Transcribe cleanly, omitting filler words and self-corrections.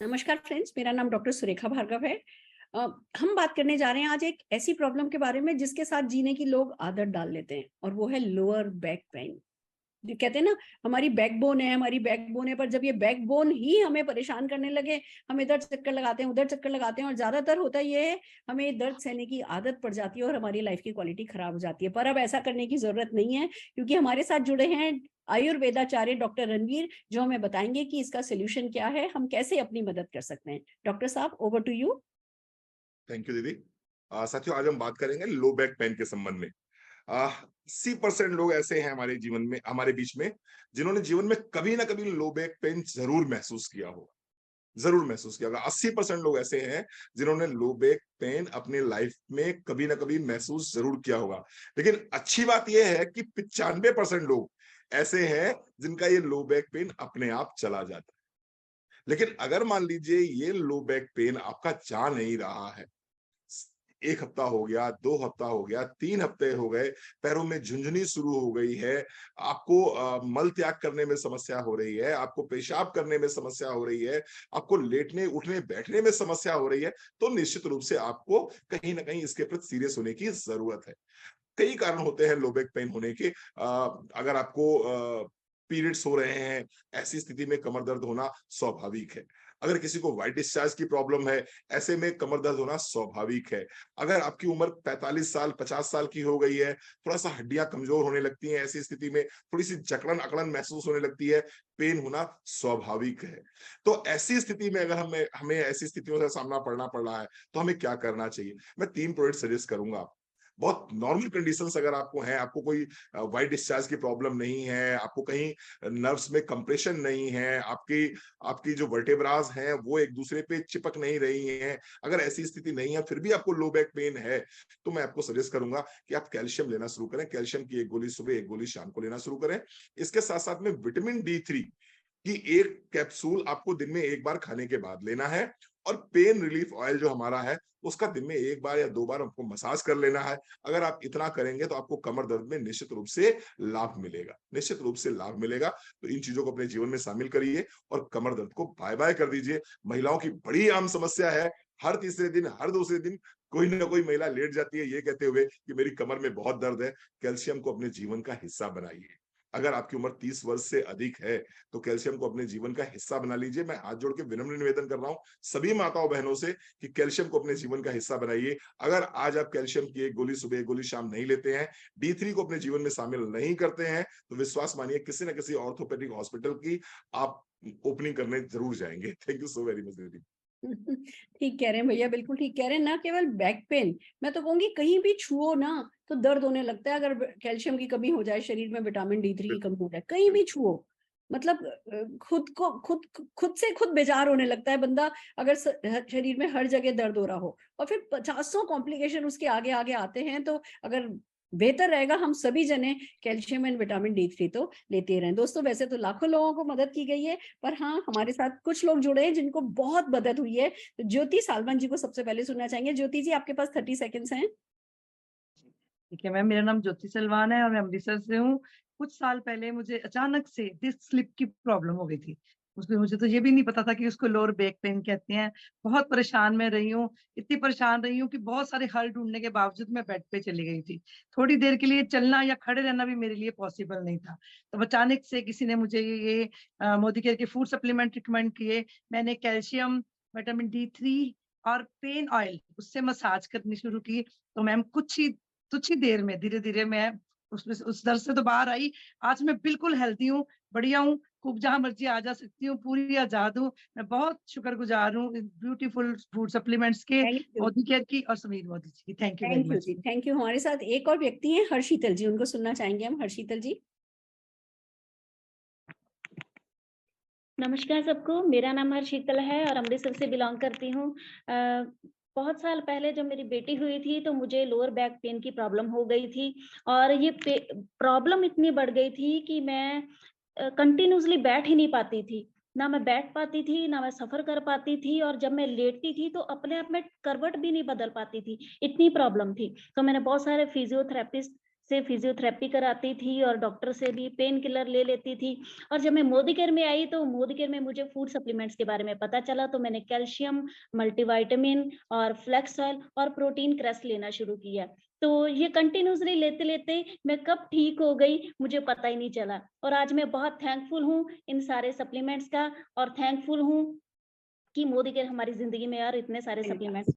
नमस्कार फ्रेंड्स, मेरा नाम डॉक्टर सुरेखा भार्गव है। हम बात करने जा रहे हैं आज एक ऐसी प्रॉब्लम के बारे में जिसके साथ जीने की लोग आदत डाल लेते हैं और वो है लोअर बैक पेन। जो कहते हैं ना, हमारी बैकबोन है, हमारी बैकबोन है, पर जब ये बैकबोन ही हमें परेशान करने लगे, हम इधर चक्कर लगाते हैं, उधर चक्कर लगाते हैं और ज्यादातर होता ये है, हमें दर्द सहने की आदत पड़ जाती है और हमारी लाइफ की क्वालिटी खराब हो जाती है। पर अब ऐसा करने की जरूरत नहीं है, क्योंकि हमारे साथ जुड़े हैं आयुर्वेदाचार्य डॉक्टर रणवीर, जो हमें बताएंगे कि इसका सोल्यूशन क्या है, हम कैसे अपनी मदद कर सकते हैं। डॉक्टर साहब, over to you. Thank you दीदी। साथियों, आज हम बात करेंगे लो बैक पेन के संबंध में। 80% लोग ऐसे हैं हमारे जीवन में, हमारे बीच में, जिन्होंने जीवन में कभी ना कभी लो बैक पेन जरूर महसूस किया होगा। जरूर महसूस किया होगा। 80% लोग ऐसे हैं जिन्होंने लो बैक पेन अपने लाइफ में कभी ना कभी महसूस जरूर किया होगा। लेकिन अच्छी बात यह है कि 95% लोग ऐसे हैं जिनका ये लो बैक पेन अपने आप चला जाता है। लेकिन अगर मान लीजिए ये लो बैक पेन आपका जा नहीं रहा है, 1 हफ्ता हो गया, 2 हफ्ता हो गया, 3 हफ्ते हो गए, पैरों में झुंझुनी शुरू हो गई है, आपको मल त्याग करने में समस्या हो रही है, आपको पेशाब करने में समस्या हो रही है, आपको लेटने उठने बैठने में समस्या हो रही है, तो निश्चित रूप से आपको कहीं ना कहीं इसके प्रति सीरियस होने की जरूरत है। कई कारण होते हैं लो बैक पेन होने के। अगर आपको पीरियड्स हो रहे हैं, ऐसी स्थिति में कमर दर्द होना स्वाभाविक है। अगर किसी को व्हाइट डिस्चार्ज की प्रॉब्लम है, ऐसे में कमर दर्द होना स्वाभाविक है। अगर आपकी उम्र 45 साल 50 साल की हो गई है, थोड़ा सा हड्डियां कमजोर होने लगती हैं, ऐसी स्थिति में थोड़ी सी जकड़न अकड़न महसूस होने लगती है, पेन होना स्वाभाविक है। तो ऐसी स्थिति में अगर हमें हमें ऐसी स्थितियों से सामना पड़ना पड़ रहा है, तो हमें क्या करना चाहिए? मैं 3 प्रोडक्ट सजेस्ट करूंगा। बहुत नॉर्मल कंडीशंस अगर आपको हैं, आपको कोई व्हाइट डिस्चार्ज की प्रॉब्लम नहीं है, आपको कहीं नर्व्स में कंप्रेशन नहीं है, आपकी आपकी जो वर्टेब्रास हैं वो एक दूसरे पे चिपक नहीं रही हैं, अगर ऐसी स्थिति नहीं है फिर भी आपको लो बैक पेन है, तो मैं आपको सजेस्ट करूंगा कि आप कैल्शियम लेना शुरू करें। कैल्शियम की 1 गोली सुबह, 1 गोली शाम को लेना शुरू करें। इसके साथ साथ में विटामिन D3 कि 1 कैप्सूल आपको दिन में 1 बार खाने के बाद लेना है। और पेन रिलीफ ऑयल जो हमारा है, उसका दिन में 1 बार या 2 बार आपको मसाज कर लेना है। अगर आप इतना करेंगे तो आपको कमर दर्द में निश्चित रूप से लाभ मिलेगा, निश्चित रूप से लाभ मिलेगा। तो इन चीजों को अपने जीवन में शामिल करिए और कमर दर्द को बाय बाय कर दीजिए। महिलाओं की बड़ी आम समस्या है, हर तीसरे दिन, हर दूसरे दिन कोई ना कोई महिला लेट जाती है ये कहते हुए कि मेरी कमर में बहुत दर्द है। कैल्शियम को अपने जीवन का हिस्सा बनाइए। अगर आपकी उम्र 30 वर्ष से अधिक है, तो कैल्शियम को अपने जीवन का हिस्सा बना लीजिए। मैं हाथ जोड़ के विनम्र निवेदन कर रहा हूं सभी माताओं बहनों से कि कैल्शियम को अपने जीवन का हिस्सा बनाइए। अगर आज आप कैल्शियम की 1 गोली सुबह, 1 गोली शाम नहीं लेते हैं, D3 को अपने जीवन में शामिल नहीं करते हैं, तो विश्वास मानिए किसी न किसी ऑर्थोपेडिक हॉस्पिटल की आप ओपनिंग करने जरूर जाएंगे। Thank you so very much दीदी। ठीक कह रहे हैं भैया, बिल्कुल ठीक कह रहे हैं। ना केवल बैक पेन, मैं तो कहूंगी कहीं भी छुओ ना तो दर्द होने लगता है। अगर कैल्शियम की कमी हो जाए, शरीर में विटामिन D3 की कमी हो जाए, कहीं भी छुओ, मतलब खुद को खुद से खुद बेजार होने लगता है बंदा। अगर शरीर में हर जगह दर्द हो रहा हो और फिर 50 कॉम्प्लिकेशन उसके आगे आगे आते हैं, तो अगर बेहतर रहेगा हम सभी जने कैल्शियम एंड विटामिन D3 तो लेते रहें। दोस्तों, वैसे तो लाखों लोगों को मदद की गई है, पर हाँ, हमारे साथ कुछ लोग जुड़े हैं जिनको बहुत मदद हुई है। तो ज्योति सालवन जी को सबसे पहले सुनना चाहेंगे। ज्योति जी, आपके पास 30 सेकेंड्स हैं। ठीक है मैम, मेरा नाम ज्योति सलवान है और मैं अमृतसर से हूँ। कुछ साल पहले मुझे अचानक से डिस्क स्लिप की प्रॉब्लम हो गई थी। उसमें मुझे तो ये भी नहीं पता था कि उसको लोअर बैक पेन कहते हैं। बहुत परेशान मैं रही हूँ, इतनी परेशान रही हूँ कि बहुत सारे हल ढूंढने के बावजूद मैं बेड पे चली गई थी। थोड़ी देर के लिए चलना या खड़े रहना भी मेरे लिए पॉसिबल नहीं था। तो अचानक से किसी ने मुझे ये मोदी केयर के फूड सप्लीमेंट रिकमेंड किए। मैंने कैल्शियम, विटामिन D3 और पेन ऑयल उससे मसाज करनी शुरू की। तो मैम कुछ ही देर में धीरे धीरे मैं उसमें उस दर्द से तो बाहर आई। आज मैं बिल्कुल हेल्दी हूँ, बढ़िया हूँ, खूब जहां मर्जी आ जा सकती हूँ, पूरी आजाद हूँ। मैं बहुत शुक्रगुजार हूँ ब्यूटीफुल फूड सप्लीमेंट्स के, थैंक यू। मोदी केयर की और समीर मोदी जी की। Thank you very thank you much. जी, थैंक यू। हमारे साथ एक और व्यक्ति हैं, हर्षीतल जी, उनको सुनना चाहेंगे हम। हर्षीतल जी। नमस्कार सबको, मेरा नाम हर्षीतल है और अमृतसर से बिलोंग करती हूँ। बहुत साल पहले जब मेरी बेटी हुई थी तो मुझे लोअर बैक पेन की प्रॉब्लम हो गई थी और ये प्रॉब्लम इतनी बढ़ गई थी कि मैं कंटिन्यूअसली बैठ ही नहीं पाती थी। ना मैं बैठ पाती थी, ना मैं सफ़र कर पाती थी और जब मैं लेटती थी तो अपने आप में करवट भी नहीं बदल पाती थी, इतनी प्रॉब्लम थी। तो मैंने बहुत सारे फिजियोथेरेपिस्ट से फिजियोथेरेपी कराती थी और डॉक्टर से भी पेन किलर ले लेती थी। और जब मैं मोदी केयर में आई तो मोदी केयर में मुझे फूड सप्लीमेंट्स के बारे में पता चला, तो मैंने कैल्शियम, मल्टीविटामिन और फ्लैक्स ऑयल और प्रोटीन क्रस्ट लेना शुरू किया। तो ये कंटिन्यूअसली लेते-लेते मैं कब ठीक हो गई मुझे पता ही नहीं चला। और आज मैं बहुत थैंकफुल हूँ इन सारे सप्लीमेंट्स का, और थैंकफुल हूँ कि मोदी केयर हमारी ज़िंदगी में और इतने सारे Thank you. सप्लीमेंट्स